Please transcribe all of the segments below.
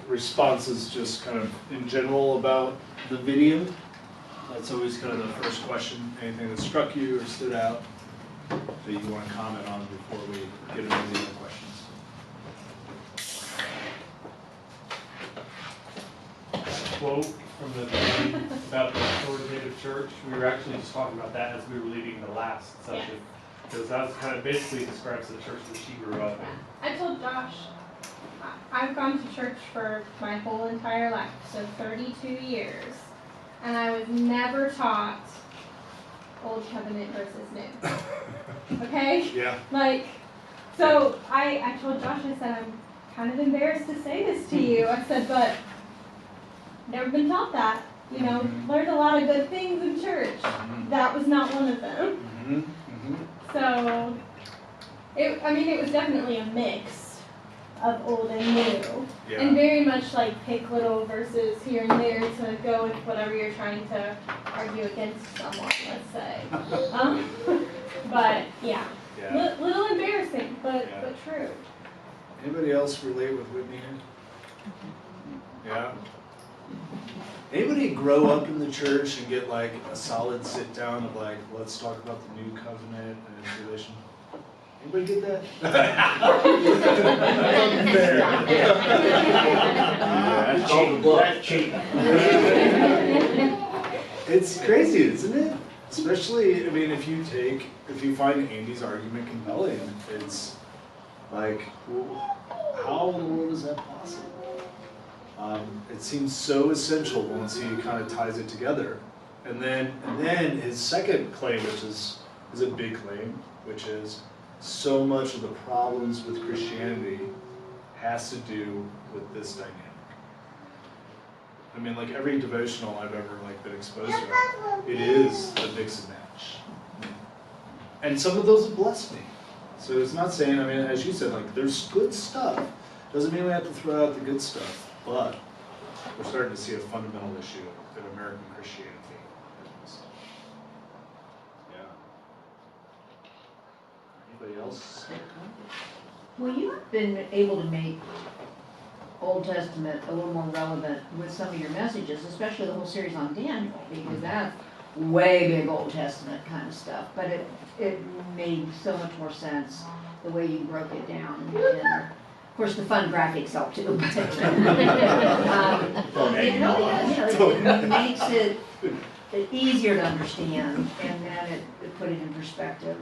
responses just kind of in general about the video. That's always kind of the first question. Anything that struck you or stood out that you want to comment on before we get into the other questions? Quote from the beginning about the authoritative church. We were actually just talking about that as we were leading the last session. Because that was kind of basically describes the church that she grew up in. I told Josh, I've gone to church for my whole entire life, so 32 years, and I was never taught Old Covenant versus New. Okay? Yeah. Like, so I told Josh, I said, I'm kind of embarrassed to say this to you. I said, but never been taught that. You know, learned a lot of good things in church. That was not one of them. So, it was definitely a mix of old and new. Yeah. And very much like pick little verses here and there to go with whatever you're trying to argue against someone, let's say. But yeah, little embarrassing, but true. Anybody else relate with Whitney here? Yeah. Anybody grow up in the church and get like a solid sit down of like, let's talk about the new covenant and its relation? Anybody get that? That's cheap. It's crazy, isn't it? Especially, I mean, if you find Andy's argument compelling, it's like, well, how in the world is that possible? It seems so essential once he kind of ties it together. And then his second claim, which is a big claim, which is so much of the problems with Christianity has to do with this dynamic. I mean, like every devotional I've ever been exposed to, it is a mix and match. And some of those have blessed me. So it's not saying, I mean, as you said, like there's good stuff. Doesn't mean we have to throw out the good stuff, but we're starting to see a fundamental issue in American Christianity. Yeah. Anybody else? Well, you have been able to make Old Testament a little more relevant with some of your messages, especially the whole series on Daniel, because that's way big Old Testament kind of stuff. But it made so much more sense the way you broke it down. And of course, the fun graphics help too. But, it really makes it easier to understand, and then it put it in perspective.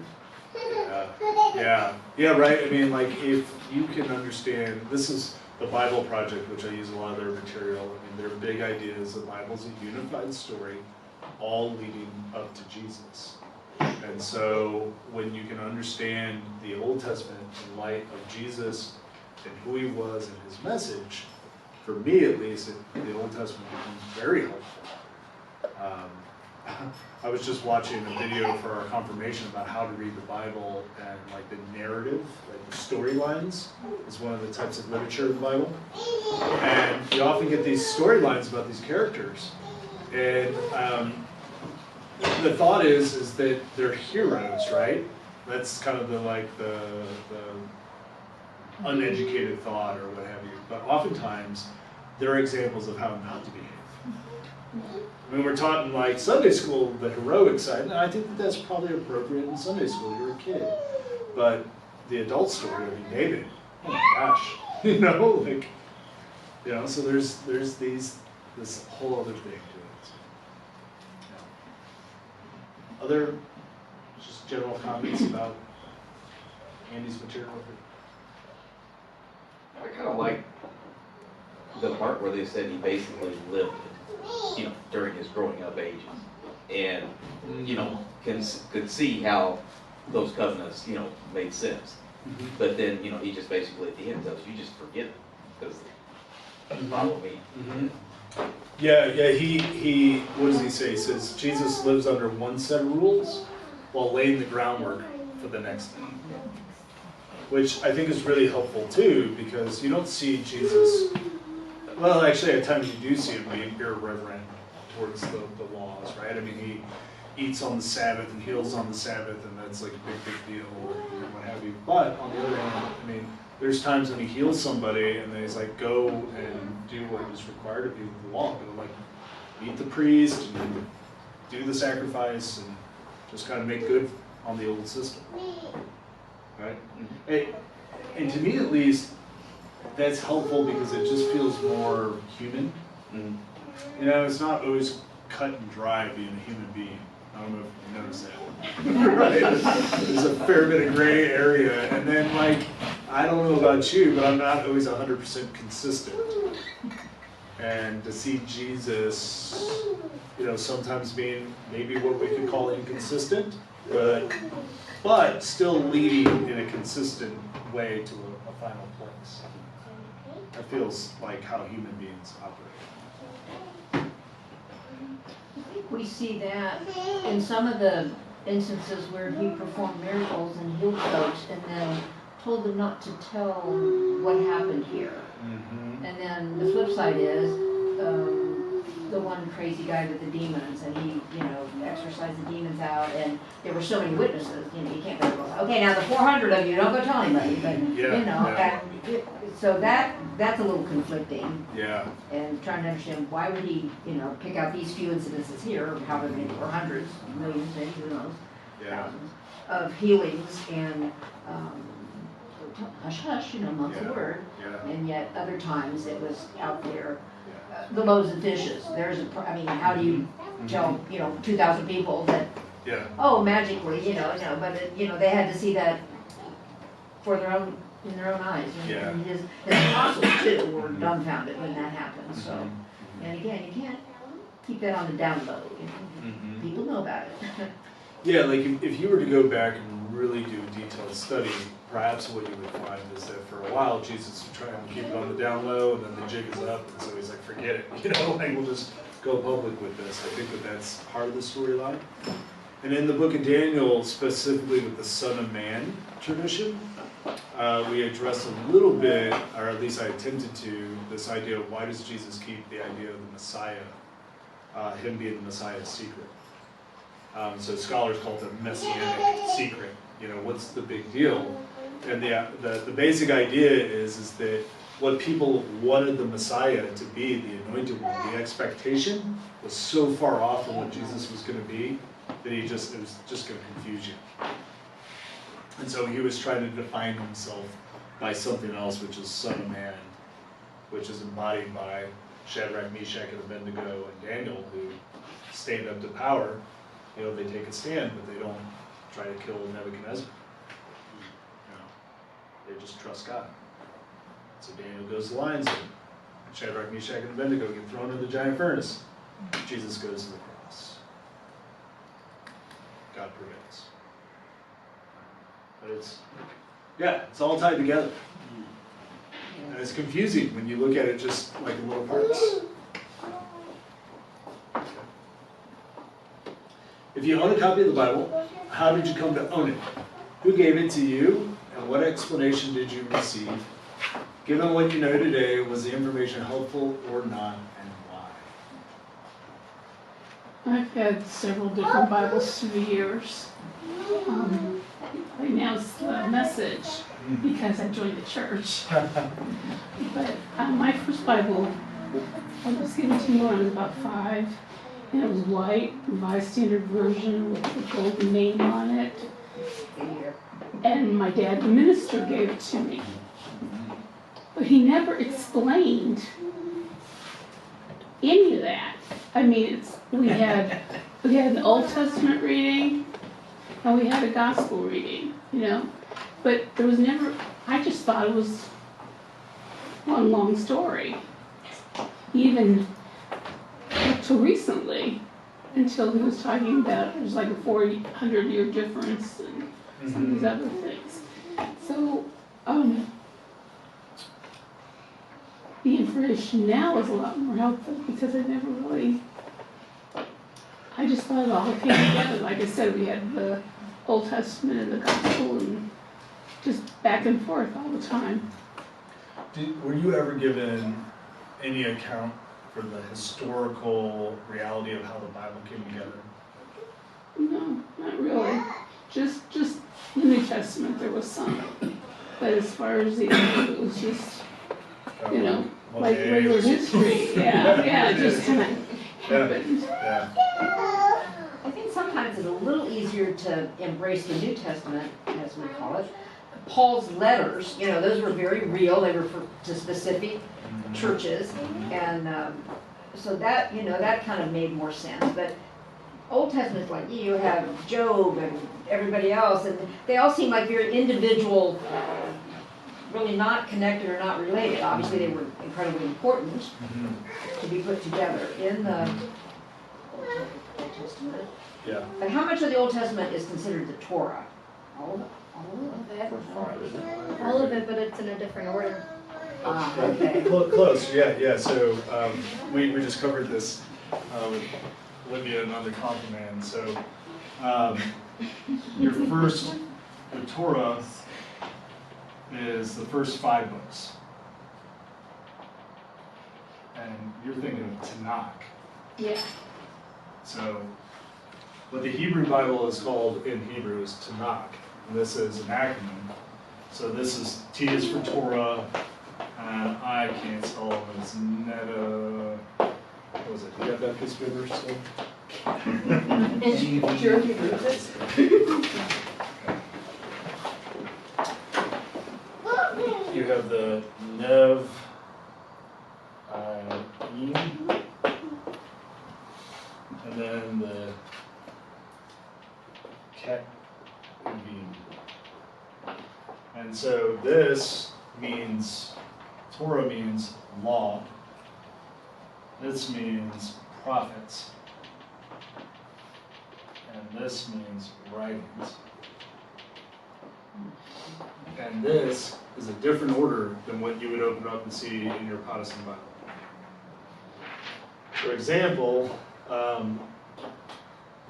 Yeah, right. I mean, like if you can understand, this is the Bible Project, which I use a lot of their material. I mean, their big idea is the Bible's a unified story, all leading up to Jesus. And so when you can understand the Old Testament in light of Jesus and who he was and his message, for me at least, the Old Testament becomes very helpful. I was just watching a video for our confirmation about how to read the Bible, and like the narrative, like the storylines, is one of the types of literature in the Bible. And you often get these storylines about these characters, and the thought is that they're heroes, right? That's kind of the uneducated thought or what have you. But oftentimes, they're examples of how not to behave. I mean, we're taught in like Sunday school the heroic side, and I think that's probably appropriate in Sunday school. You're a kid, but the adult story of David, oh my gosh, so there's this whole other thing to it. Yeah. Other just general comments about Andy's material. I kind of like the part where they said he basically lived it, during his growing up ages, and could see how those covenants, made sense. But then, he just basically at the end tells you just forget it because follow me. Yeah. He what does he say? He says Jesus lives under one set of rules while laying the groundwork for the next thing. Which I think is really helpful too, because you don't see Jesus. Well, actually, at times you do see him being irreverent towards the laws, right? I mean, he eats on the Sabbath and heals on the Sabbath, and that's like a big deal, or what have you. But on the other hand, I mean, there's times when he heals somebody, and then he's like, go and do what was required of you with the law. But like, meet the priest and do the sacrifice and just kind of make good on the old system, right? And to me, at least, that's helpful because it just feels more human. You know, it's not always cut and dry being a human being. I don't know if you noticed that. Right? There's a fair bit of gray area. And then, like, I don't know about you, but I'm not always 100% consistent. And to see Jesus, you know, sometimes being maybe what we could call inconsistent, but still leading in a consistent way to a final place. That feels like how human beings operate. We see that in some of the instances where he performed miracles and healed folks and then told them not to tell what happened here. And then the flip side is the one crazy guy with the demons, and he, you know, exorcised the demons out, and there were so many witnesses, you know, you can't very well say, okay, now the 400 of you, don't go tell anybody, but, you know, and so that's a little conflicting. Yeah. And trying to understand why would he, you know, pick out these few incidences here, or however many, or hundreds, millions, maybe, who knows, thousands, of healings and hush hush, you know, amongst the word, and yet other times it was out there. The loaves and fishes. There's I mean, how do you tell, you know, 2,000 people that, oh, magically, you know, but you know, they had to see that for their own, in their own eyes. And his apostles too were dumbfounded when that happened. So, and again, you can't keep that on the down low. You know? People know about it. Yeah, like if you were to go back and really do a detailed study, perhaps what you would find is that for a while Jesus was trying to keep it on the down low, and then the jig is up, and so he's like, forget it, you know, like we'll just go public with this. I think that that's part of the storyline. And in the book of Daniel, specifically with the Son of Man tradition, we address a little bit, or at least I attempted to, this idea of why does Jesus keep the idea of the Messiah, him being the Messiah's secret. So scholars call it the messianic secret. You know, what's the big deal? And the basic idea is that what people wanted the Messiah to be, the anointed one, the expectation was so far off from what Jesus was going to be that it was just going to confuse you. And so he was trying to define himself by something else, which is Son of Man, which is embodied by Shadrach, Meshach, and Abednego, and Daniel, who stand up to power. You know, they take a stand, but they don't try to kill Nebuchadnezzar. You know, they just trust God. So Daniel goes to the lion's den. Shadrach, Meshach, and Abednego get thrown into the giant furnace. Jesus goes to the cross. God prevails. But it's all tied together. And it's confusing when you look at it just like in little parts. If you own a copy of the Bible, how did you come to own it? Who gave it to you, and what explanation did you receive? Given what you know today, was the information helpful or not, and why? I've had several different Bibles through the years. Right now it's the Message because I joined the church. But my first Bible was given to me when I was about 5. And it was white, Revised Standard Version with a golden name on it. And my dad, the minister, gave it to me. But he never explained any of that. I mean, we had an Old Testament reading, and we had a gospel reading, you know. But there was never, I just thought it was one long story. Even till recently, until he was talking about there's like a 400-year difference and some of these other things. So the information now is a lot more helpful because I never really, I just thought it all came together. Like I said, we had the Old Testament and the Gospel and just back and forth all the time. Were you ever given any account for the historical reality of how the Bible came together? No, not really. Just the New Testament, there was some. But as far as the Old, it was just, you know. like regular history. Yeah, it just kind of happened. Yeah. I think sometimes it's a little easier to embrace the New Testament, as we call it. Paul's letters, those were very real. They were to specific churches, and so that that kind of made more sense. But Old Testament, like you have Job and everybody else, and they all seem like very individual, really not connected or not related. Obviously, they were incredibly important to be put together in the Old Testament. Yeah. But how much of the Old Testament is considered the Torah? All of it? All of it, but it's in a different order. Okay. Close, yeah. So we just covered this with Olivia and other Command. So the Torah is the first 5 books. And you're thinking of Tanakh. Yeah. So what the Hebrew Bible is called in Hebrew is Tanakh. And this is an acronym. So this is T is for Torah, and I can't spell it, but it's Neta. What was it? Do you have that piece of paper still? Sure, if you lose it. You have the Nev, and then the Ket. And so this means, Torah means law. This means prophets. And this means writings. And this is a different order than what you would open up and see in your Protestant Bible. For example,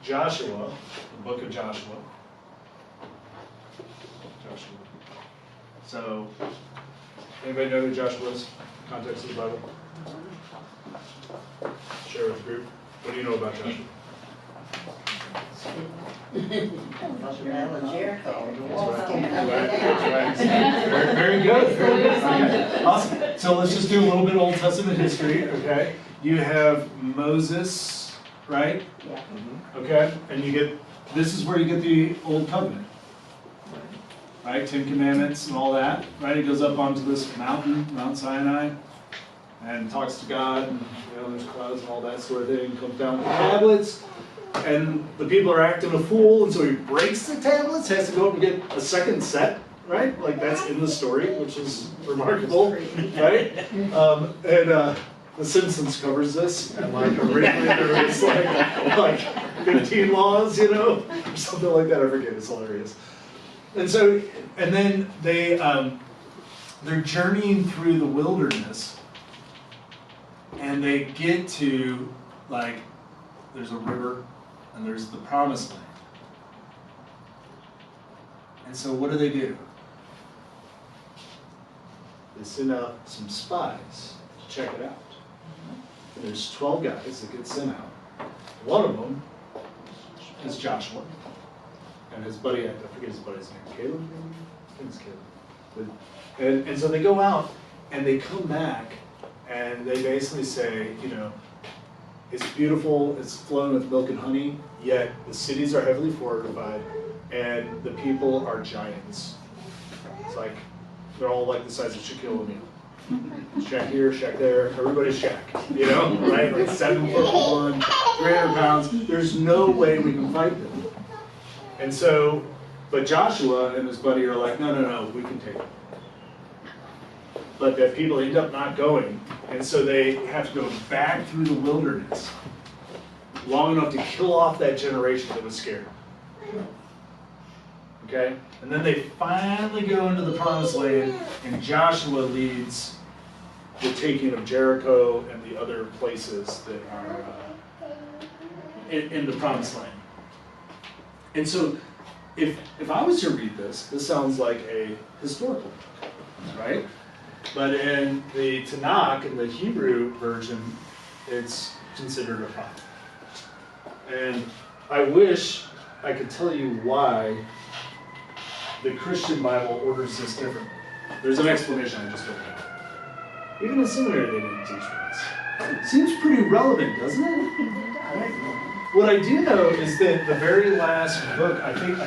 Joshua, the book of Joshua. So, anybody know who Joshua is? Context of the Bible? Share with the group. What do you know about Joshua? Very good. Very good. Awesome. So let's just do a little bit of Old Testament history, okay? You have Moses, right? Yeah. Okay, and this is where you get the Old Covenant. Right, 10 Commandments and all that, right? He goes up onto this mountain, Mount Sinai, and talks to God, and there's clouds and all that sort of thing, comes down with the tablets, and the people are acting a fool, and so he breaks the tablets, has to go up and get a second set, right? Like that's in the story, which is remarkable, right? The Simpsons covers this, and like originally there was like 15 laws, or something like that. I forget. It's hilarious. And so, and then they're journeying through the wilderness, and they get to there's a river, and there's the Promised Land. And so, what do? They send out some spies to check it out. And there's 12 guys that get sent out. One of them is Joshua. And his buddy, I forget his buddy's name, Caleb maybe? I think it's Caleb. And so they go out, and they come back, and they basically say, it's beautiful, it's flowing with milk and honey, yet the cities are heavily fortified, and the people are giants. It's like, they're all like the size of Shaquille O'Neal. Shaq here, Shaq there, everybody's Shaq, right? Like 7'1", 300 pounds. There's no way we can fight them. And so, but Joshua and his buddy are like, no, we can take it. But the people end up not going, and so they have to go back through the wilderness long enough to kill off that generation that was scared. Okay? And then they finally go into the Promised Land, and Joshua leads the taking of Jericho and the other places that are in the Promised Land. And so, if I was to read this sounds like a historical book, right? But in the Tanakh, in the Hebrew version, it's considered a prophet. And I wish I could tell you why the Christian Bible orders this differently. There's an explanation, I just don't know. Even in seminary, they didn't teach race. Seems pretty relevant, doesn't it? Right? What I do know is that the very last book, I think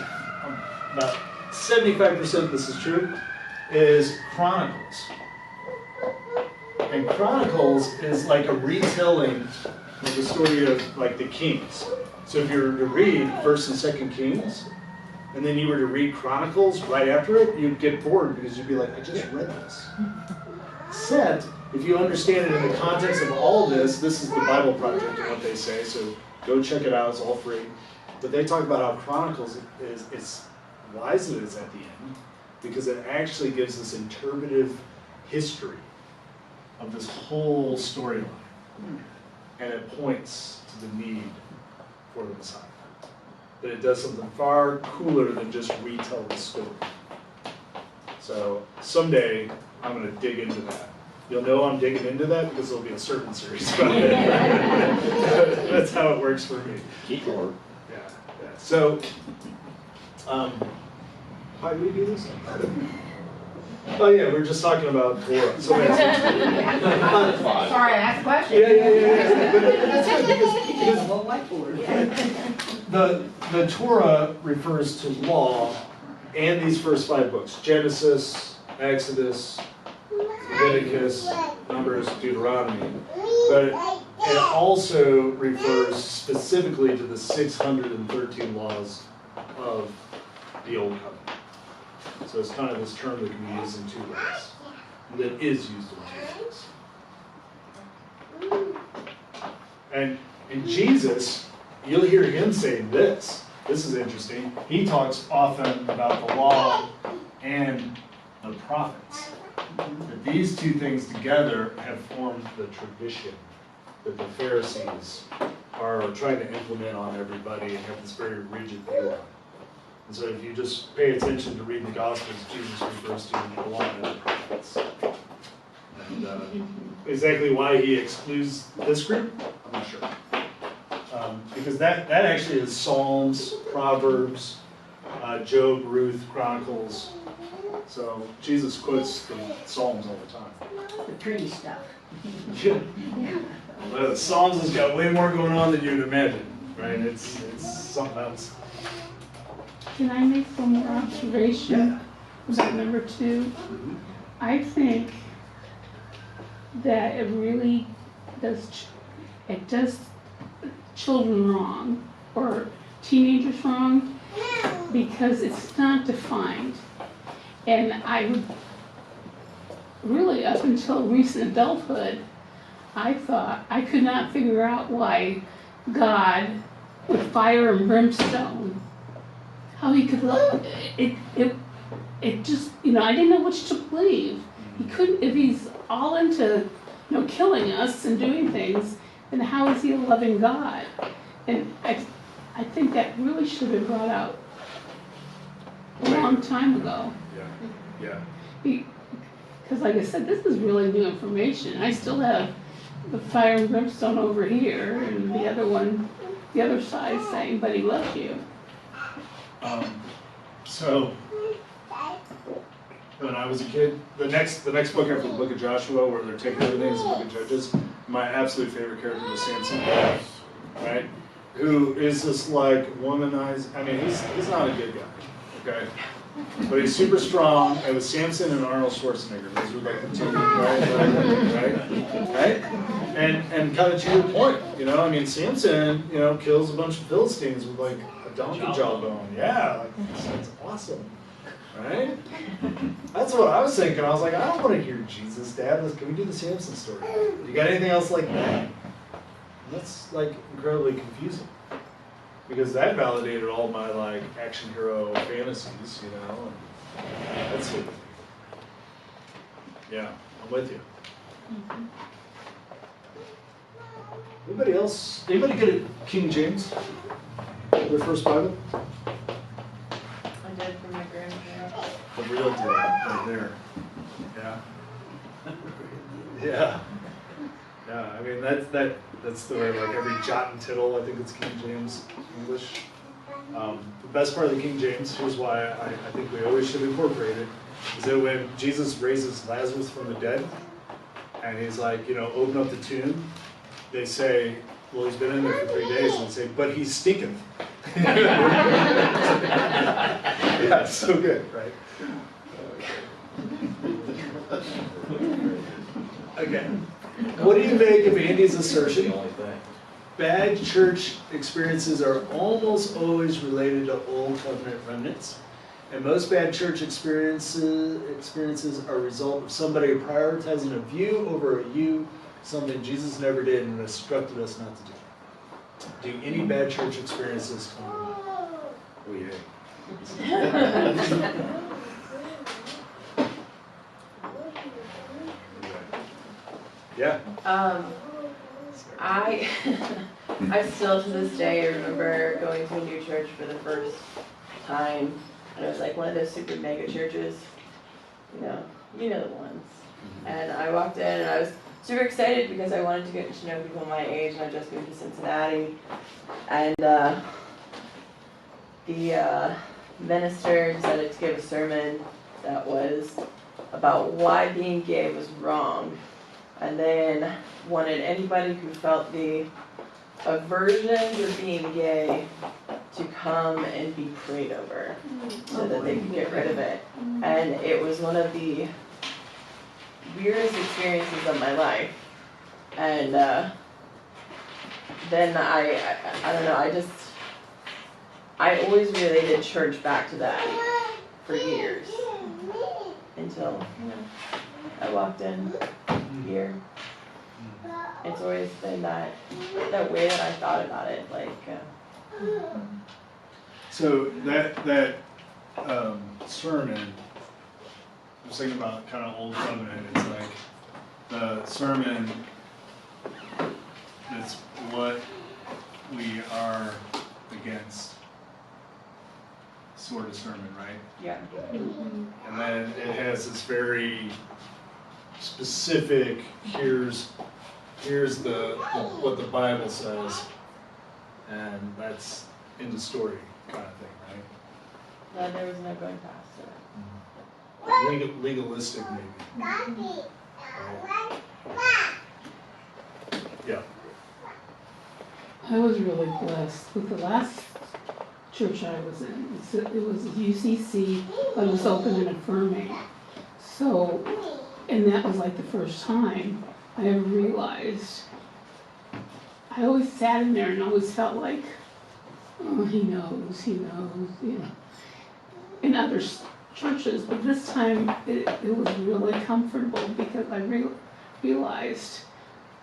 about 75% of this is true, is Chronicles. And Chronicles is like a retelling of the story of like the kings. So if you were to read 1st and 2nd Kings, and then you were to read Chronicles right after it, you'd get bored because you'd be like, I just read this. Except, if you understand it in the context of all of this, this is the Bible Project and what they say, so go check it out, it's all free. But they talk about how Chronicles is wise it is at the end, because it actually gives this interpretive history of this whole storyline. And it points to the need for the Messiah. That it does something far cooler than just retell the story. So someday I'm going to dig into that. You'll know I'm digging into that because there'll be a sermon series about it. That's how it works for me. Keep going. Yeah. So, how do we do this? Oh yeah, we were just talking about Torah. So Sorry, I asked a question. Yeah. But that's good because the Torah refers to law and these first 5 books: Genesis, Exodus, Leviticus, Numbers, Deuteronomy. But it also refers specifically to the 613 laws of the Old Covenant. So it's kind of this term that can be used in 2 ways. That is used in 2 ways. And in Jesus, you'll hear him saying this. This is interesting. He talks often about the law and the prophets. That these 2 things together have formed the tradition that the Pharisees are trying to implement on everybody and have this very rigid view on. And so if you just pay attention to reading the Gospels, Jesus refers to the law and the prophets. And exactly why he excludes this group, I'm not sure. Because that actually is Psalms, Proverbs, Job, Ruth, Chronicles. So Jesus quotes the Psalms all the time. The pretty stuff. Yeah. Well, the Psalms has got way more going on than you'd imagine, right? It's something else. Can I make one more observation about number 2? I think that it really does, it does children wrong, or teenagers wrong, because it's not defined. And I would, really up until recent adulthood, I thought, I could not figure out why God, with fire and brimstone, how he could love it just, I didn't know which to believe. He couldn't, if he's all into, killing us and doing things, then how is he a loving God? And I think that really should have been brought out a long time ago. Yeah. Because like I said, this is really new information. I still have the fire and brimstone over here, and the other one, the other side saying, but he loves you. So when I was a kid, the next book after the book of Joshua, where they're taking everything, is the book of Judges. My absolute favorite character was Samson, right? Who is this like womanized? I mean, he's not a good guy, okay? But he's super strong. It was Samson and Arnold Schwarzenegger. Those were like the 2, right? And kind of to your point, I mean, Samson, kills a bunch of Philistines with like a donkey jawbone. Yeah, that's awesome, right? That's what I was thinking. I was like, I don't want to hear Jesus, Dad. Can we do the Samson story? You got anything else like that? And that's like incredibly confusing. Because that validated all my like action hero fantasies, and that's it. Yeah, I'm with you. Anybody else? Anybody get a King James? Their first Bible? I did for my grandparents. The real deal, right there. Yeah. Yeah. Yeah. I mean that's the way like every jot and tittle. I think it's King James English. The best part of the King James, here's why I think we always should incorporate it, is that when Jesus raises Lazarus from the dead, And he's like, open up the tomb. They say, well, he's been in there for 3 days. And they say, but he stinketh. Yeah, it's so good, right? Okay. What do you make of Andy's assertion? Bad church experiences are almost always related to Old Covenant remnants. And most bad church experiences are a result of somebody prioritizing a view over a you, something Jesus never did and instructed us not to do. Do any bad church experiences come? Oh, yeah. Yeah. I still to this day remember going to a new church for the first time, and it was like one of those super mega churches, you know the ones. And I walked in and I was super excited because I wanted to get to know people my age, and I just moved to Cincinnati. And the minister decided to give a sermon that was about why being gay was wrong, and then wanted anybody who felt the aversion to being gay to come and be prayed over so that they could get rid of it. And it was one of the weirdest experiences of my life. And then I don't know, I always related church back to that for years until I walked in here. It's always been that way that I thought about it, like. So that sermon, I was thinking about kind of Old Covenant. It's like the sermon. It's what we are against. Sort of sermon, right? Yeah. And then it has this very specific. Here's what the Bible says, and that's in the story kind of thing, right? No, there was no going past it. Legalistic, maybe. Right? Yeah. I was really blessed with the last church I was in. It was UCC, but it was open and affirming. So, and that was like the first time I ever realized. I always sat in there and always felt like, oh, he knows, in other churches. But this time it was really comfortable because I realized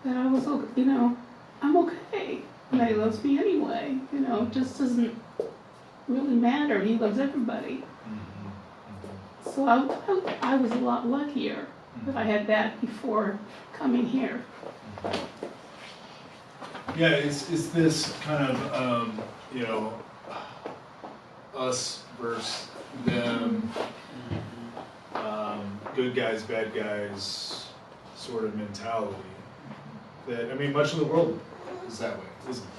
that I was, I'm okay. And he loves me anyway. It just doesn't really matter. He loves everybody. So I was a lot luckier that I had that before coming here. Yeah, it's this kind of us versus them, good guys, bad guys sort of mentality. That much of the world is that way, isn't it?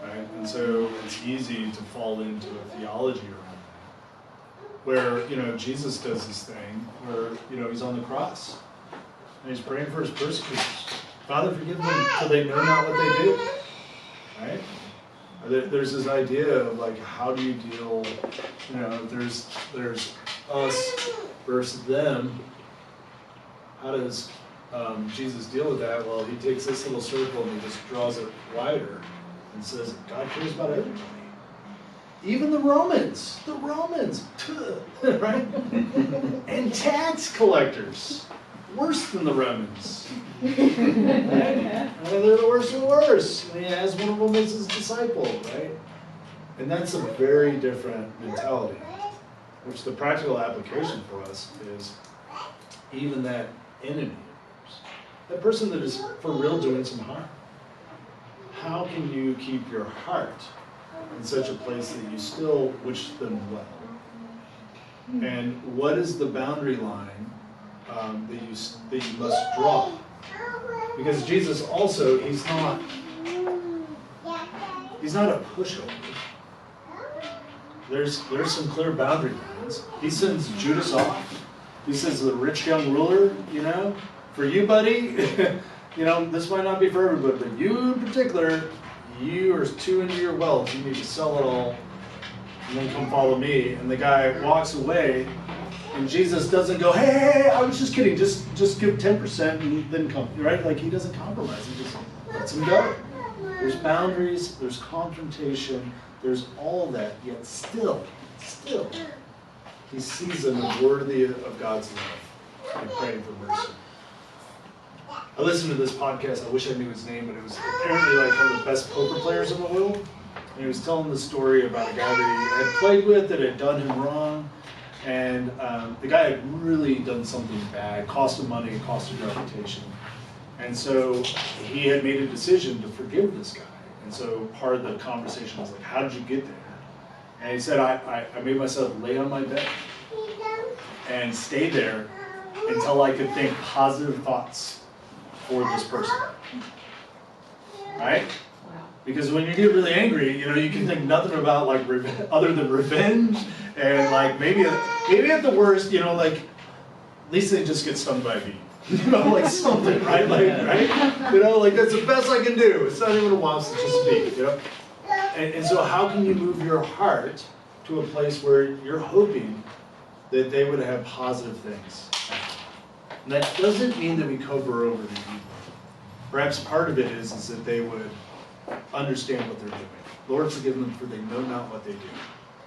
Right? And so it's easy to fall into a theology around that, where Jesus does this thing where he's on the cross and he's praying for his persecutors. Father, forgive them, for they know not what they do. Right? There's this idea of like, how do you deal? There's us versus them. How does Jesus deal with that? Well, he takes this little circle and he just draws it wider and says, God cares about everybody. Even the Romans, right? And tax collectors, worse than the Romans. Right? They're the worst of the worst. And he has one of them as his disciple, right? And that's a very different mentality, which the practical application for us is even that enemy of yours, that person that is for real doing some harm. How can you keep your heart in such a place that you still wish them well? And what is the boundary line that you must draw? Because Jesus also, he's not a pushover. There's some clear boundary lines. He sends Judas off. He says the rich young ruler, for you, buddy, you know, this might not be for everybody, but you in particular, you are too into your wealth. You need to sell it all and then come follow me. And the guy walks away, and Jesus doesn't go, hey, I was just kidding. Just give 10% and then come, right? Like, he doesn't compromise. He just lets him go. There's boundaries, there's confrontation, there's all of that, yet still, he sees them as worthy of God's love and praying for mercy. I listened to this podcast, I wish I knew his name, but it was apparently like one of the best poker players in the world. And he was telling the story about a guy that he had played with that had done him wrong. And the guy had really done something bad, cost him money, cost him reputation. And so he had made a decision to forgive this guy. And so part of the conversation was like, how did you get there? And he said, I made myself lay on my bed and stay there until I could think positive thoughts for this person. Right? Because when you get really angry, you know, you can think nothing about like other than revenge and like maybe at the worst, you know, like at least they just get stung by a bee. You know, like something, right? Like, right? You know, like that's the best I can do. It's not even a wasp, it's just a bee, you know? And so how can you move your heart to a place where you're hoping that they would have positive things? And that doesn't mean that we cover over the evil. Perhaps part of it is that they would understand what they're doing. Lord, forgive them, for they know not what they do.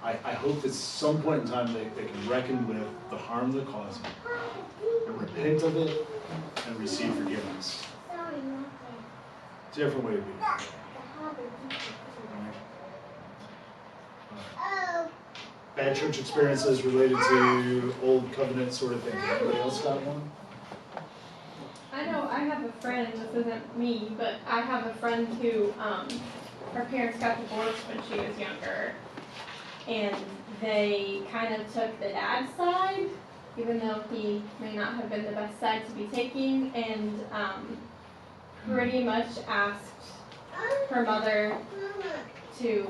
I hope that at some point in time they can reckon with the harm they're causing and repent of it and receive forgiveness. It's a different way to be. Bad church experiences related to old covenant sort of thing. Anybody else got one? I know I have a friend, this isn't me, but I have a friend who, her parents got divorced when she was younger. And they kind of took the dad's side, even though he may not have been the best side to be taking, and pretty much asked her mother to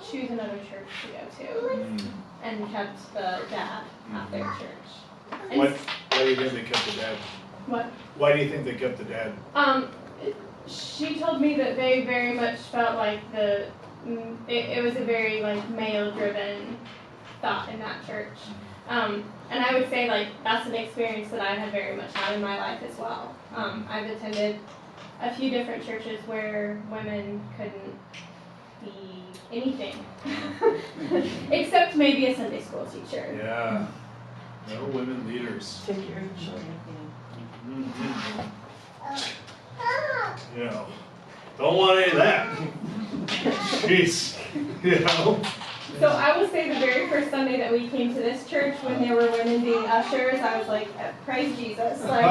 choose another church to go to, and kept the dad at their church. And Why do you think they kept the dad? what? Why do you think they kept the dad? She told me that they very much felt like it was a very like male-driven thought in that church. And I would say like that's an experience that I have very much had in my life as well. I've attended a few different churches where women couldn't be anything except maybe a Sunday school teacher. Yeah. No women leaders. Take care of the children. You know, don't want any of that. Jeez. You know? So I will say the very first Sunday that we came to this church, when there were women being ushers, I was like, praise Jesus. Like,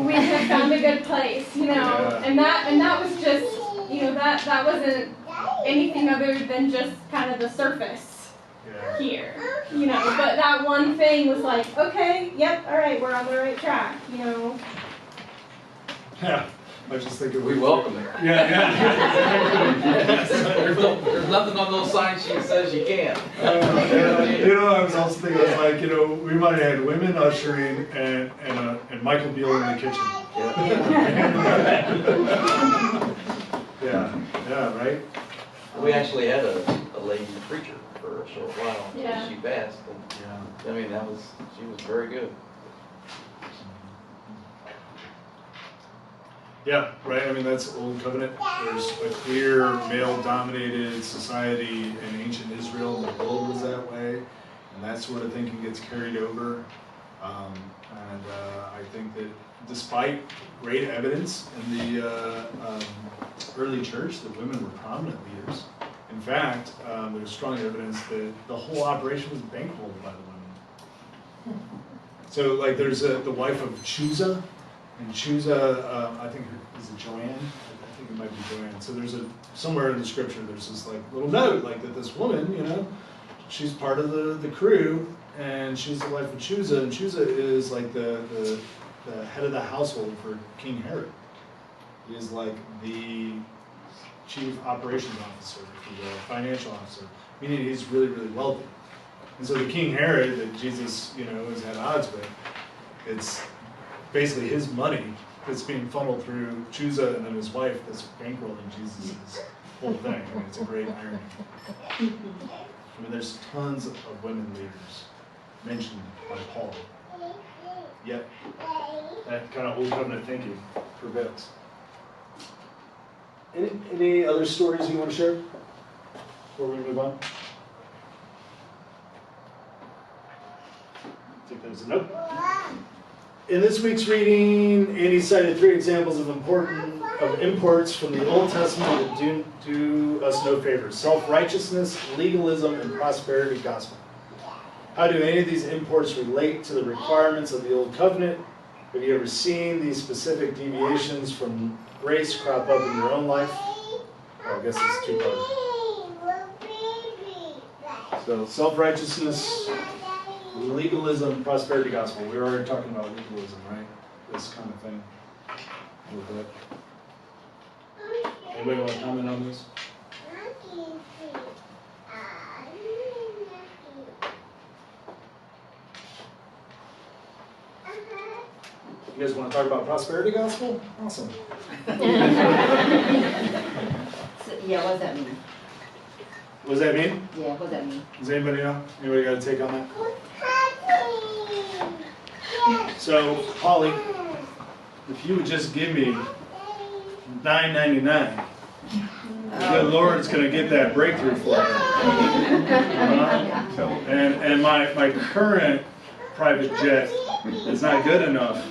we have found a good place, you know. Yeah. And that was just, you know, that wasn't anything other than just kind of the surface here, you know. But that one thing was like, okay, yep, all right, we're on the right track, you know. Yeah. I was just thinking We welcome it. There's nothing on those signs she says you can't. You know, I was also thinking, I was like, you know, we might have had women ushering and Michael Beale in the kitchen. Yeah, right? We actually had a lady preacher for a short while. Yeah. She passed. And, I mean, she was very good. Yeah, right. I mean, that's Old Covenant. There's a clear male-dominated society in ancient Israel. The world was that way, and that sort of thinking gets carried over. I think that despite great evidence in the early church that women were prominent leaders, in fact, there's strong evidence that the whole operation was bankrolled by the women. So, like, there's the wife of Chusa. And Chusa, I think, is it Joanne? I think it might be Joanne. So there's somewhere in the scripture, there's this like little note, like that this woman, you know, she's part of the crew, and she's the wife of Chusa, and Chusa is like the head of the household for King Herod. He is like the chief operations officer, financial officer, meaning he's really, really wealthy. And so the King Herod that Jesus, you know, has had odds with, it's basically his money that's being funneled through Chusa and then his wife that's bankrolling Jesus' whole thing. I mean, it's a great irony. I mean, there's tons of women leaders mentioned by Paul. Yet, that kind of old covenant thinking prevails. Any other stories you want to share before we move on? I think there's a note. In this week's reading, Andy cited 3 examples of imports from the Old Testament that do us no favors: self-righteousness, legalism, and prosperity gospel. How do any of these imports relate to the requirements of the Old Covenant? Have you ever seen these specific deviations from grace crop up in your own life? Well, I guess it's 2 parts. So, self-righteousness, legalism, prosperity gospel. We were already talking about legalism, right? This kind of thing. A little bit. Anybody want to comment on this? You guys want to talk about prosperity gospel? Awesome. So, yeah, what does that mean? What does that mean? Yeah, what does that mean? Does anybody know? Anybody got a take on that? So, Holly, if you would just give me $9.99, the good Lord's going to get that breakthrough for me. And my current private jet is not good enough.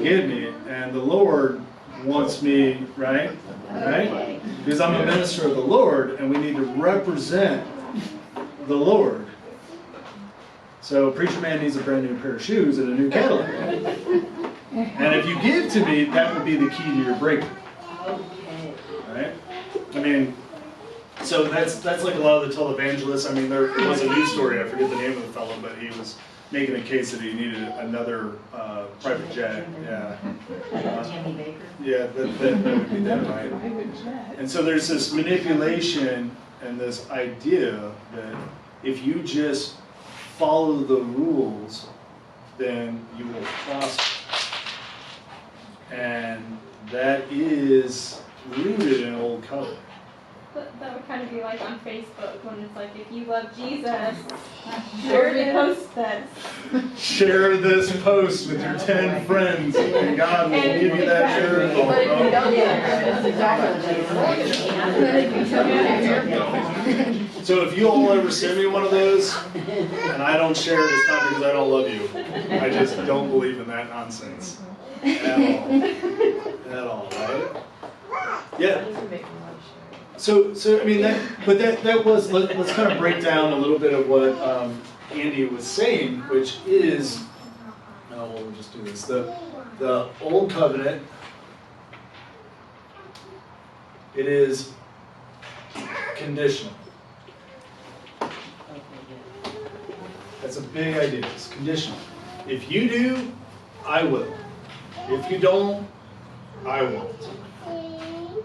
Give me it. And the Lord wants me, right? Right? Because I'm a minister of the Lord, and we need to represent the Lord. So a preacher man needs a brand new pair of shoes and a new Cadillac. And if you give to me, that would be the key to your breakthrough. Okay. Right? I mean, so that's like a lot of the televangelists. I mean, there was a news story, I forget the name of the fellow, but he was making a case that he needed another private jet. Yeah. Jimmy Baker. Yeah, that would be that, right? And so there's this manipulation and this idea that if you just follow the rules, then you will prosper. And that is rooted in Old Covenant. That would kind of be like on Facebook when it's like, if you love Jesus, share this post this. Share this post with your 10 friends, and God will give you that share. But if you don't that's exactly. So if you all ever send me one of those, and I don't share it, it's not because I don't love you. I just don't believe in that nonsense. At all, right? Yeah. So I mean that was let's kind of break down a little bit of what Andy was saying, which is we'll just do this. The Old Covenant, it is conditional. That's a big idea. It's conditional. If you do, I will. If you don't, I won't.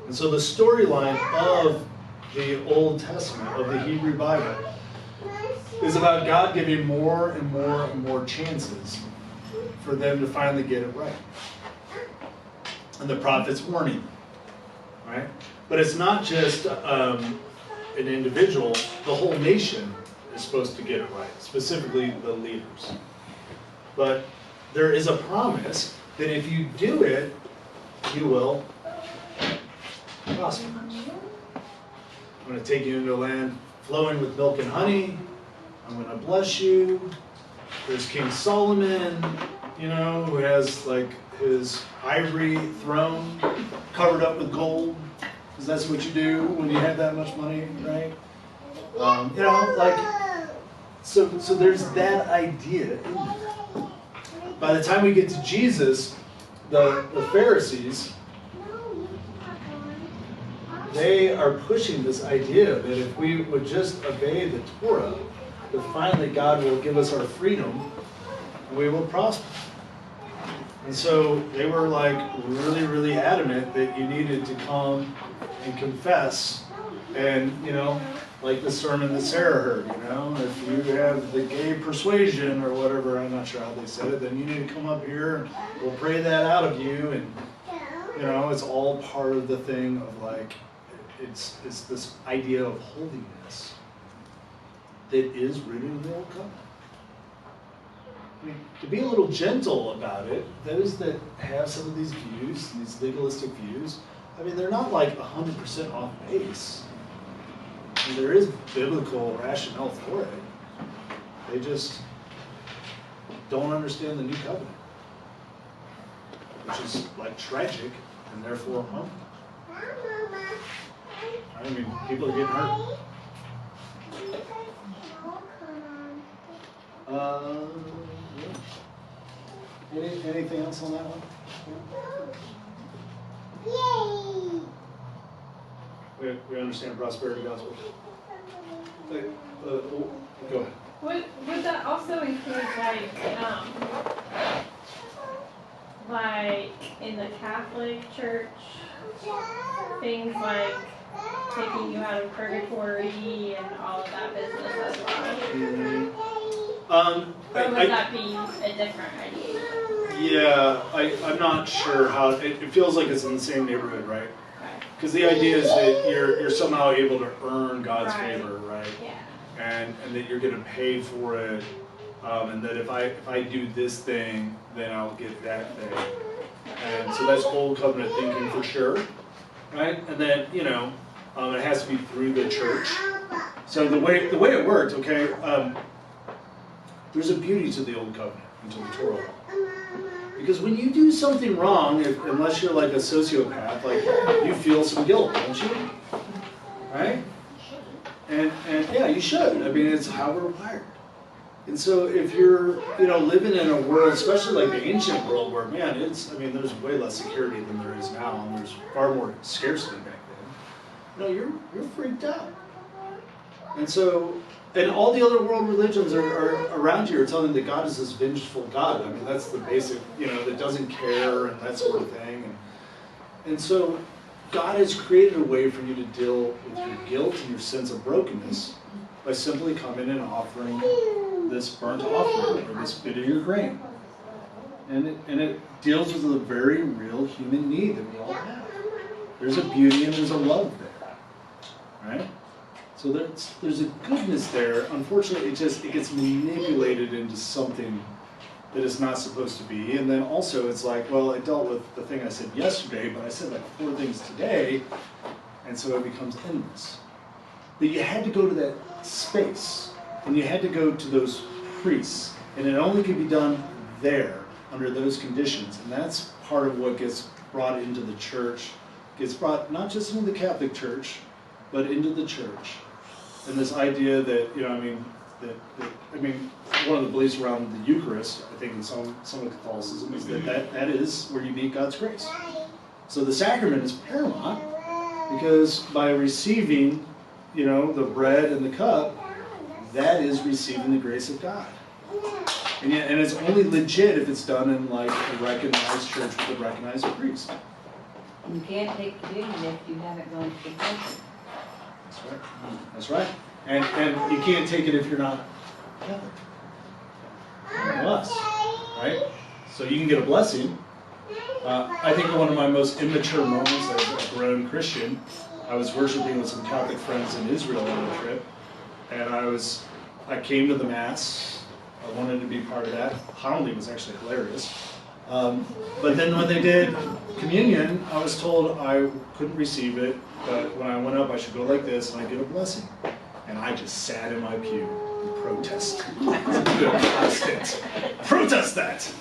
And so the storyline of the Old Testament, of the Hebrew Bible, is about God giving more and more and more chances for them to finally get it right. And the prophets warning them, right? But it's not just an individual, the whole nation is supposed to get it right, specifically the leaders. But there is a promise that if you do it, you will prosper. I'm going to take you into a land flowing with milk and honey. I'm going to bless you. There's King Solomon, who has like his ivory throne covered up with gold, because that's what you do when you have that much money, right? So there's that idea in there. By the time we get to Jesus, the Pharisees, they are pushing this idea that if we would just obey the Torah, that finally God will give us our freedom and we will prosper. And so they were like really, really adamant that you needed to come and confess and, like the sermon that Sarah heard, you know, if you have the gay persuasion or whatever, I'm not sure how they said it, then you need to come up here and we'll pray that out of you. And, you know, it's all part of the thing of like, it's this idea of holiness that is rooted in the Old Covenant. I mean, to be a little gentle about it, those that have some of these views, these legalistic views, I mean, they're not like 100% off base. I mean, there is biblical rationale for it. They just don't understand the New Covenant, which is like tragic and therefore harmful. I mean, people are getting hurt. Yeah. Anything else on that one? We understand prosperity gospel. Go ahead. Would that also include like in the Catholic Church, things like taking you out of purgatory and all of that business as well? Or would that be a different idea? Yeah, I'm not sure how, it feels like it's in the same neighborhood, right? Because the idea is that you're somehow able to earn God's favor, right? Yeah. And that you're going to pay for it, and that if I do this thing, then I'll get that thing. And so that's Old Covenant thinking for sure, right? And then, you know, it has to be through the church. So the way it worked, okay, there's a beauty to the Old Covenant and to the Torah. Because when you do something wrong, unless you're like a sociopath, like you feel some guilt, don't you? Right? And yeah, you should. I mean, it's how we're wired. And so if you're, you know, living in a world, especially like the ancient world, where man, there's way less security than there is now, and there's far more scarcity back then. You know, you're freaked out. And so, and all the other world religions are around you are telling that God is this vengeful God. I mean, that's the basic, you know, that doesn't care and that sort of thing. And so God has created a way for you to deal with your guilt and your sense of brokenness by simply coming and offering this burnt offering or this bit of your grain. And it deals with a very real human need that we all have. There's a beauty and there's a love there, right? So there's a goodness there. Unfortunately, it gets manipulated into something that it's not supposed to be. And then also it's like, well, I dealt with the thing I said yesterday, but I said like 4 things today, and so it becomes endless. That you had to go to that space, and you had to go to those priests, and it only could be done there, under those conditions. And that's part of what gets brought into the church, gets brought not just into the Catholic Church, but into the church. And this idea that, you know, one of the beliefs around the Eucharist, I think in some of Catholicism, is that is where you meet God's grace. So the sacrament is paramount, because by receiving, you know, the bread and the cup, that is receiving the grace of God. And it's only legit if it's done in like a recognized church with a recognized priest. You can't take communion if you haven't gone to confession. That's right. That's right. And you can't take it if you're not Catholic. Unless, right? So you can get a blessing. I think one of my most immature moments as a grown Christian, I was worshiping with some Catholic friends in Israel on a trip, and I came to the Mass. I wanted to be part of that. Homily was actually hilarious. But then when they did communion, I was told I couldn't receive it, but when I went up, I should go like this and I get a blessing. And I just sat in my pew and protested. Good Protestant. Protest that!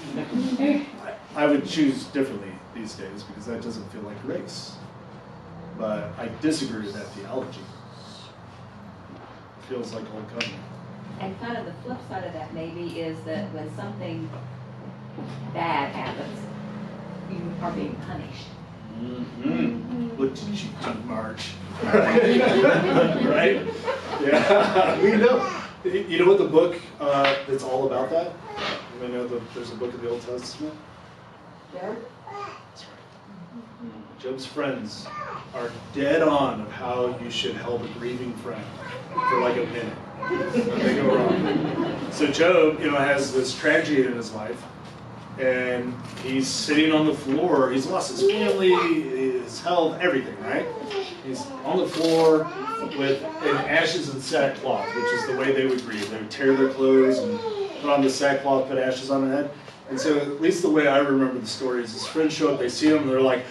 I would choose differently these days because that doesn't feel like grace. But I disagree with that theology. It feels like Old Covenant. And kind of the flip side of that maybe is that when something bad happens, you are being punished. Mm-hmm. What did you do, Marge? Right? Yeah. You know what the book that's all about that? There's a book of the Old Testament. Yeah. That's right. Job's friends are dead on of how you should help a grieving friend for like a minute. They go wrong. So Job, has this tragedy in his life, and he's sitting on the floor. He's lost his family, his health, everything, right? He's on the floor with in ashes and sackcloth, which is the way they would grieve. They would tear their clothes and put on the sackcloth, put ashes on their head. And so, at least the way I remember the story is his friends show up, they see him, and they're like,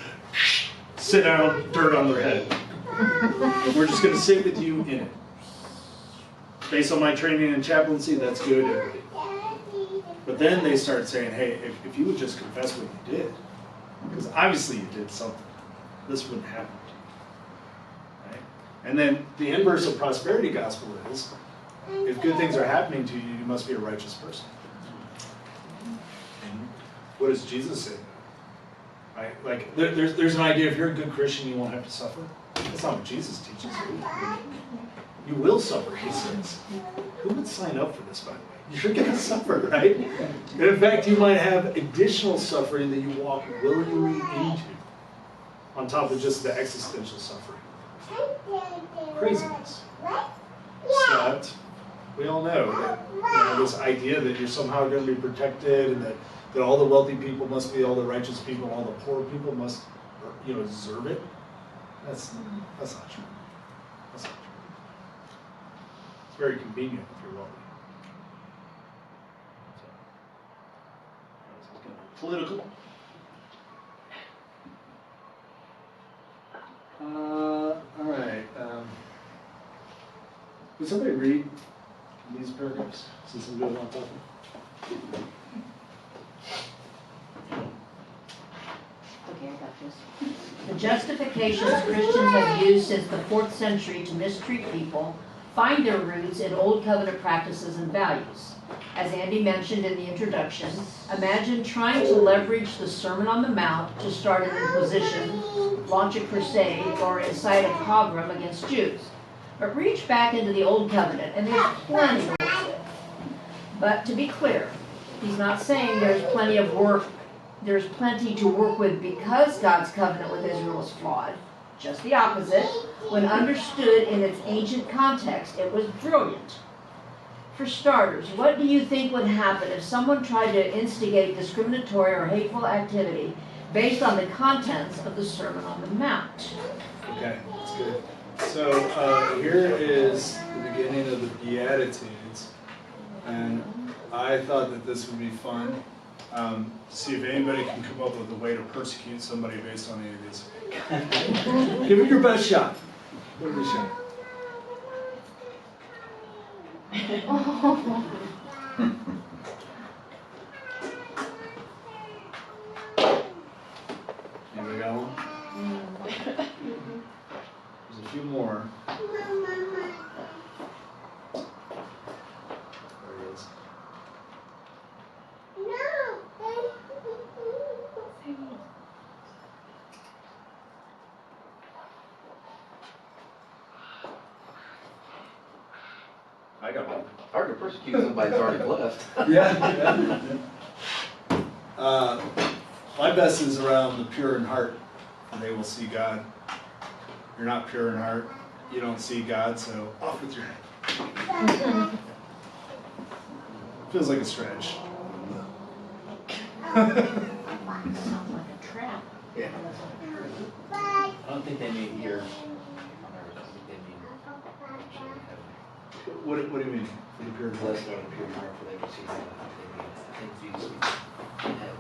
sit down, dirt on their head. And we're just going to sit with you in it. Based on my training in chaplaincy, that's good. But then they start saying, hey, if you would just confess what you did, because obviously you did something, this wouldn't happen to you. Right? And then the inverse of prosperity gospel is, if good things are happening to you, you must be a righteous person. And what does Jesus say? Right? Like, there's an idea, if you're a good Christian, you won't have to suffer. That's not what Jesus teaches. You will suffer, he says. Who would sign up for this, by the way? You're going to suffer, right? And in fact, you might have additional suffering that you walk willingly into, on top of just the existential suffering. Craziness. Except, we all know that this idea that you're somehow going to be protected, and that all the wealthy people must be all the righteous people, and all the poor people must, deserve it. That's not true. That's not true. It's very convenient if you're wealthy. So, this is going to be political. All right. Would somebody read these paragraphs since I'm doing on top of it? Okay, I got this. The justifications Christians have used since the 4th century to mistreat people find their roots in Old Covenant practices and values. As Andy mentioned in the introduction, imagine trying to leverage the Sermon on the Mount to start an inquisition, launch a crusade, or incite a pogrom against Jews. But reach back into the Old Covenant, and there's plenty to work with. But to be clear, he's not saying there's plenty to work with because God's covenant with Israel is flawed. Just the opposite. When understood in its ancient context, it was brilliant. For starters, what do you think would happen if someone tried to instigate discriminatory or hateful activity based on the contents of the Sermon on the Mount? Okay, that's good. So here is the beginning of the Beatitudes, and I thought that this would be fun. To see if anybody can come up with a way to persecute somebody based on any of these. Give it your best shot. Give it a shot. Anybody got one? There's a few more. There it is. I got one. Hard to persecute somebody that's already left. Yeah. My best is around the pure in heart, and they will see God. You're not pure in heart, you don't see God, so off with your head. Feels like a stretch. Sounds like a trap. Yeah. I don't think they mean here. What do you mean? For the pure in heart? Blessed are the pure in heart, for they will see God. I think Jesus in heaven.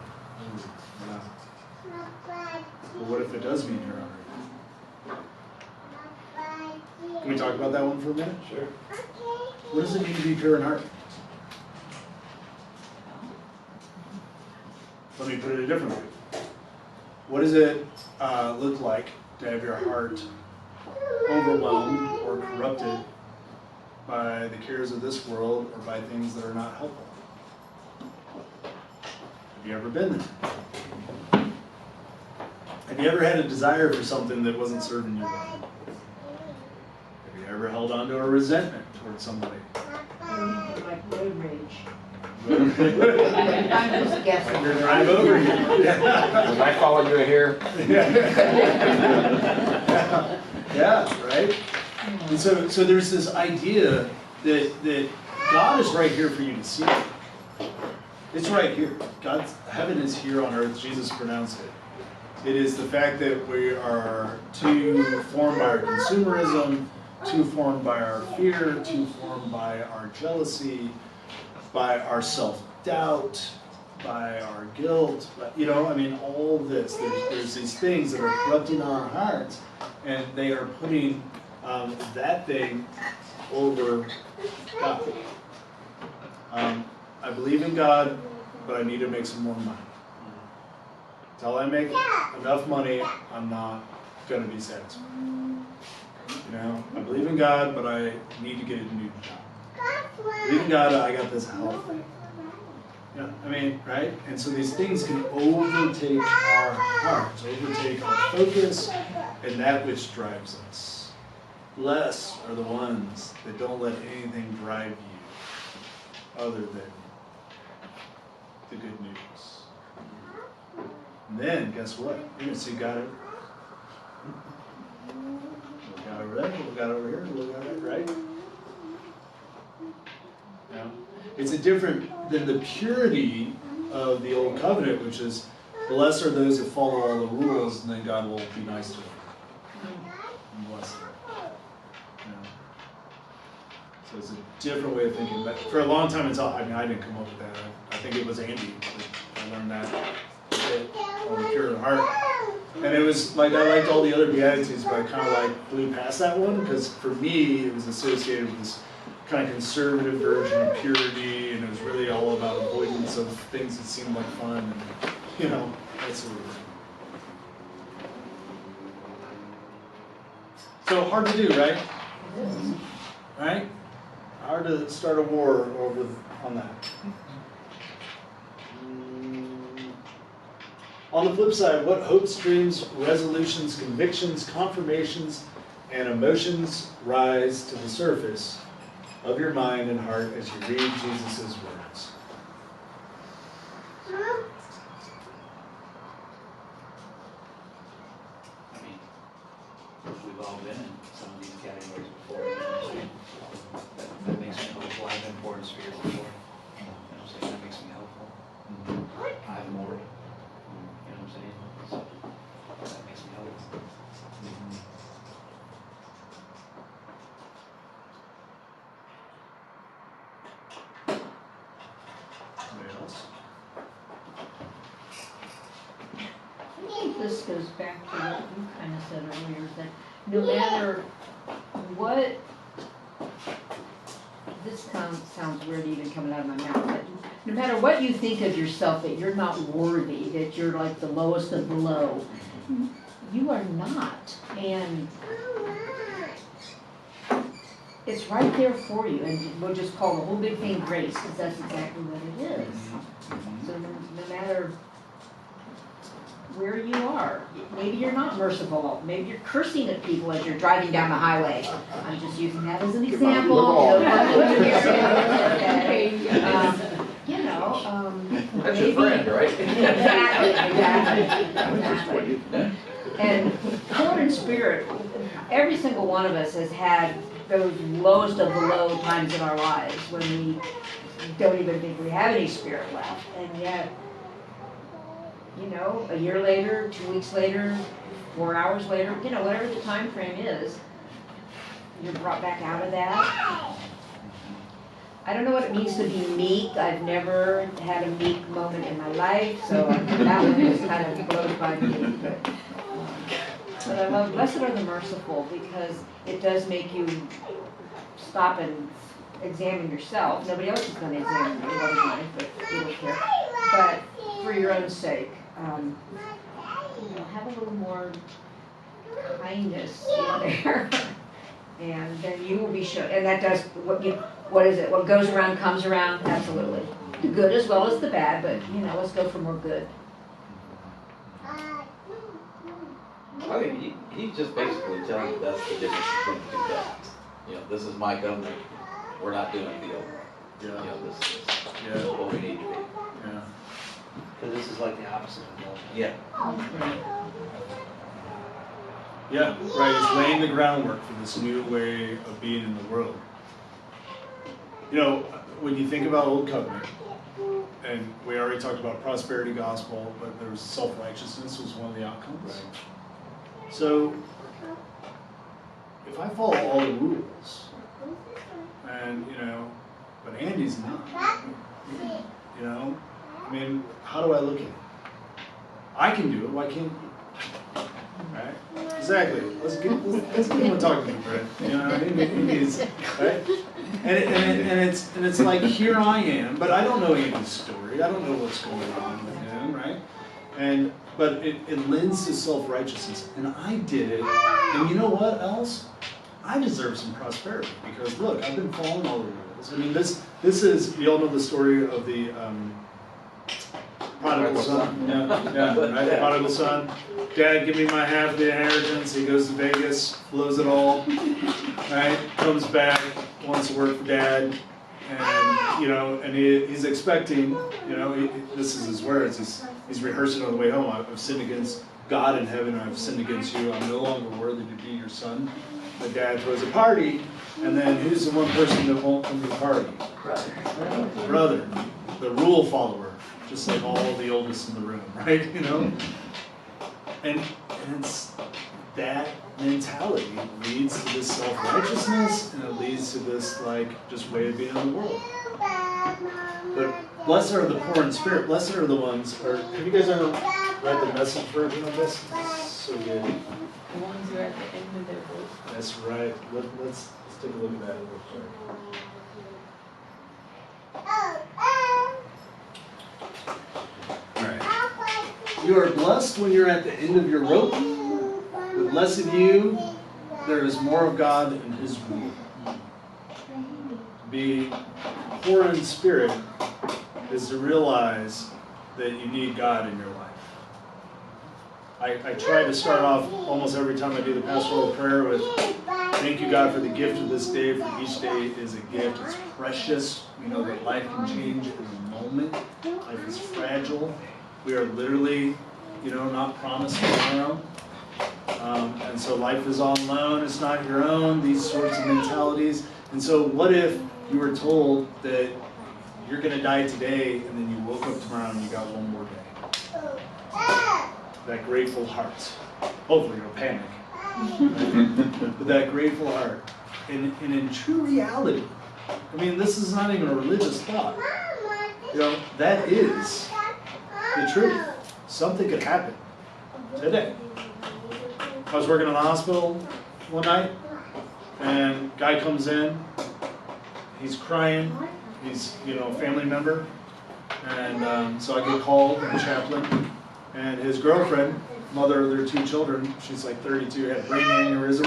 Well, what if it does mean pure in heart? Can we talk about that one for a minute? Sure. What does it mean to be pure in heart? Let me put it a different way. What does it look like to have your heart overwhelmed or corrupted by the cares of this world or by things that are not helpful? Have you ever been there? Have you ever had a desire for something that wasn't serving you well? Have you ever held on to a resentment towards somebody? Like road rage. I'm just guessing. You're drive over you. Was I following you here? Yeah, right? And so there's this idea that God is right here for you to see. It's right here. God's heaven is here on earth. Jesus pronounced it. It is the fact that we are too formed by our consumerism, too formed by our fear, too formed by our jealousy, by our self-doubt, by our guilt, but, all this. There's these things that are corrupting our hearts, and they are putting that thing over God. I believe in God, but I need to make some more money. Until I make enough money, I'm not going to be satisfied. I believe in God, but I need to get a new job. I believe in God, I got this health thing. Right? And so these things can overtake our hearts, overtake our focus, and that which drives us. Blessed are the ones that don't let anything drive you other than the good news. And then, guess what? You're going to see God everywhere. Look out over there, look out over here, look out there, right? It's a different than the purity of the old covenant, which is, blessed are those that follow all the rules, and then God will be nice to them. And bless them. So it's a different way of thinking. But for a long time, I didn't come up with that. I think it was Andy that I learned that on the pure in heart. And it was like, I liked all the other Beatitudes, but I kind of blew past that one, because for me, it was associated with this kind of conservative version of purity, and it was really all about avoidance of things that seemed like fun, and that sort of thing. So hard to do, right? Right? Hard to start a war on that. On the flip side, what hopes, dreams, resolutions, convictions, confirmations, and emotions rise to the surface of your mind and heart as you read Jesus' words? We've all been in some of these categories before. That makes me hopeful. I've been poor in spirit before. So that makes me hopeful. I'm more. You know what I'm saying? So that makes me hopeful. Anybody else? I think this goes back to what you kind of said earlier, that no matter what, this sounds weird even coming out of my mouth, but no matter what you think of yourself, that you're not worthy, that you're like the lowest of the low, you are not. And it's right there for you, and we'll just call the whole big thing grace, because that's exactly what it is. So no matter where you are, maybe you're not merciful, maybe you're cursing at people as you're driving down the highway. I'm just using that as an example. That's your friend, right? Exactly. And poor in spirit, every single one of us has had those lowest of the low times in our lives when we don't even think we have any spirit left, and yet, a year later, 2 weeks later, 4 hours later, whatever the time frame is, you're brought back out of that. I don't know what it means to be meek. I've never had a meek moment in my life, so that one is kind of blown by me. But I love blessed are the merciful, because it does make you stop and examine yourself. Nobody else is going to examine you, what is mine, but we don't care. But for your own sake, have a little more kindness in there, and then you will be shown. And that does what is it? What goes around comes around. Absolutely, the good as well as the bad. But let's go for more good. I think he's just basically telling you that's the difference between the two covenants. This is my covenant. We're not doing the old one. You Yeah, know, this is yeah, what we need to be. yeah. Because this is like the opposite of love. Yeah. Yeah, right. He's laying the groundwork for this new way of being in the world. You know, when you think about Old Covenant, and we already talked about prosperity gospel, but there was self-righteousness was one of the outcomes. Right. So, if I follow all the rules, and but Andy's not, you know, I mean, how do I look at it? I can do it. Why can't you? Right? Exactly. Let's get him talking to Brett. You know what I mean? He's, right? And it's like, here I am, but I don't know Andy's story. I don't know what's going on with him, right? But it lends to self-righteousness. And I did it. And you know what else? I deserve some prosperity because look, I've been following all the rules. I mean, this is, you all know the story of the prodigal son. Yeah, right? The prodigal son. Dad, give me my half of the inheritance. He goes to Vegas, blows it all, right? Comes back, wants to work for Dad, and he's expecting, this is his words. He's rehearsing on the way home. I've sinned against God in heaven. I've sinned against you. I'm no longer worthy to be your son. The dad throws a party, and then who's the one person that won't come to the party? Brother, the rule follower, just like all the oldest in the room, right? And it's that mentality leads to this self-righteousness, and it leads to this just way of being in the world. But blessed are the poor in spirit. Blessed are the ones. Have you guys ever read the Message version of this? It's so good. The ones who are at the end of their rope. That's right. Let's take a look at that real quick. All right. You are blessed when you're at the end of your rope. But less of you, there is more of God and His rule. To be poor in spirit is to realize that you need God in your life. I try to start off almost every time I do the pastoral prayer with, thank you, God, for the gift of this day, for each day is a gift. It's precious. We know that life can change in a moment. Life is fragile. We are literally, not promised tomorrow. And so life is on loan. It's not your own, these sorts of mentalities. And so what if you were told that you're going to die today, and then you woke up tomorrow and you got one more day? That grateful heart. Hopefully you'll panic. But that grateful heart. And in true reality, this is not even a religious thought. That is the truth. Something could happen today. I was working in the hospital one night, and guy comes in. He's crying. He's, a family member. And so I get called, the chaplain. And his girlfriend, mother of their 2 children, she's like 32, had brain aneurysm.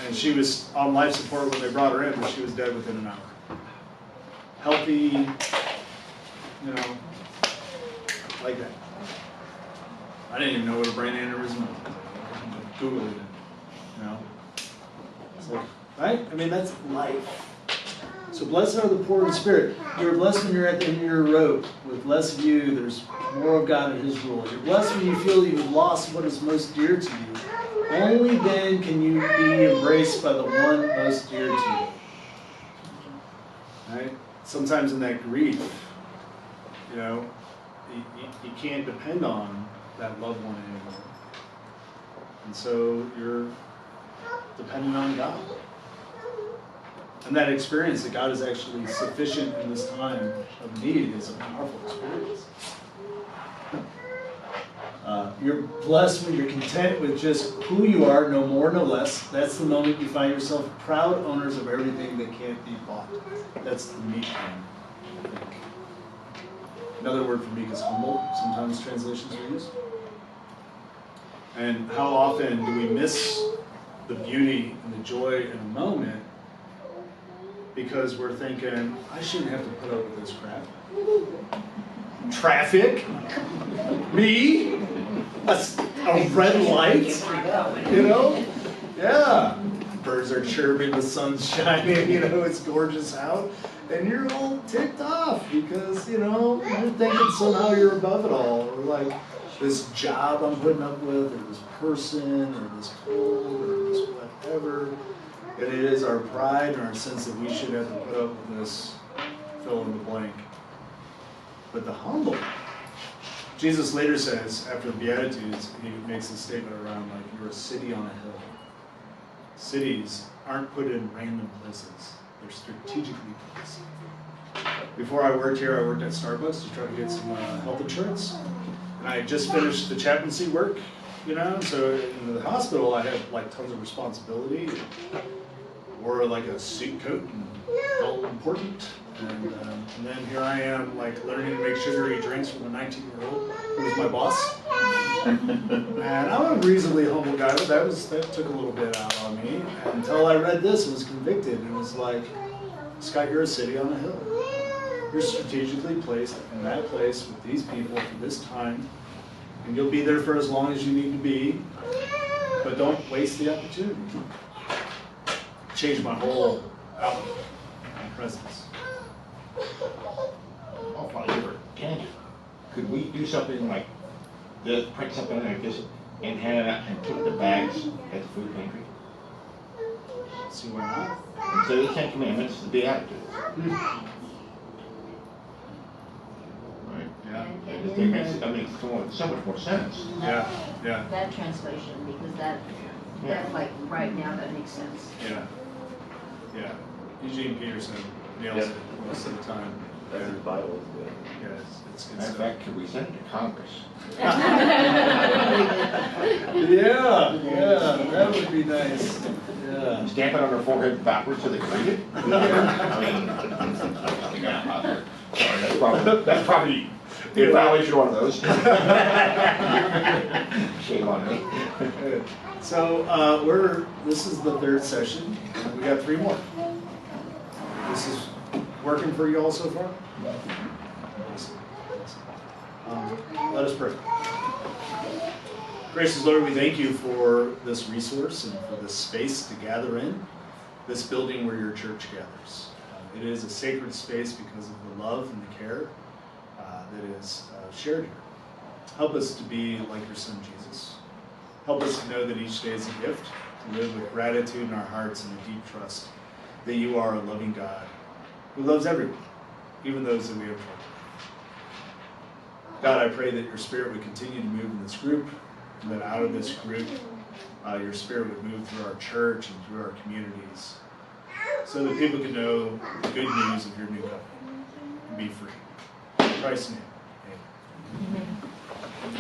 And she was on life support when they brought her in, but she was dead within an hour. Healthy, like that. I didn't even know what a brain aneurysm was. Googled it, So, right? That's life. So blessed are the poor in spirit. You're blessed when you're at the end of your rope. With less of you, there's more of God and His rule. You're blessed when you feel you've lost what is most dear to you. Only then can you be embraced by the one most dear to you. Right? Sometimes in that grief, you can't depend on that loved one anymore. And so you're dependent on God. And that experience that God is actually sufficient in this time of need is a powerful experience. You're blessed when you're content with just who you are, no more, no less. That's the moment you find yourself proud owners of everything that can't be bought. That's the meek man, I think. Another word for meek is humble. Sometimes translations are used. And how often do we miss the beauty and the joy in a moment because we're thinking, I shouldn't have to put up with this crap. Traffic, me, a red light, Yeah. birds are chirping, the sun's shining, you know, it's gorgeous out. And you're all ticked off because, you know, you're thinking somehow you're above it all. Or like this job I'm putting up with, or this person, or this cold, or this whatever. And it is our pride and our sense that we should have to put up with this fill in the blank. But the humble. Jesus later says, after the Beatitudes, he makes a statement around like, you're a city on a hill. Cities aren't put in random places. They're strategically placed. Before I worked here, I worked at Starbucks to try to get some health insurance. And I had just finished the chaplaincy work, you know, so in the hospital I had like tons of responsibility. Wore like a suit coat and felt important. And then here I am like learning to make sugary drinks from a 19-year-old who was my boss. And I'm a reasonably humble guy, but that took a little bit out on me until I read this and was convicted. And it was like, Scott, you're a city on a hill. You're strategically placed in that place with these people for this time, and you'll be there for as long as you need to be, but don't waste the opportunity. Changed my whole outlook and presence. Oh, funny, for tangent. Could we do something like this, print something like this, and hand it out and put the bags at the food pantry? See why not? Instead of the 10 Commandments, the Beatitudes. Right? Yeah. And That then makes so much more sense. Yeah. Yeah. that translation, because that like right now, that makes sense. Yeah. Yeah. Eugene Peterson nails it most of the time. That's his Bible is good. Yeah, it's good Matter of stuff. fact, could we send it to Congress? Yeah, that would be nice. Yeah. Stamp it on their forehead backwards so they can read it? I mean, sorry, that's probably in violation of one of those. Shame on me. Good. So this is the third session. We got 3 more. This is working for you all so far? Let us pray. Gracious Lord, we thank you for this resource and for this space to gather in, this building where your church gathers. It is a sacred space because of the love and the care that is shared here. Help us to be like your Son, Jesus. Help us to know that each day is a gift, to live with gratitude in our hearts and a deep trust that you are a loving God who loves everyone, even those that we have trouble. God, I pray that your Spirit would continue to move in this group, and that out of this group, your Spirit would move through our church and through our communities, so that people can know the good news of your new covenant and be free. In Christ's name, amen.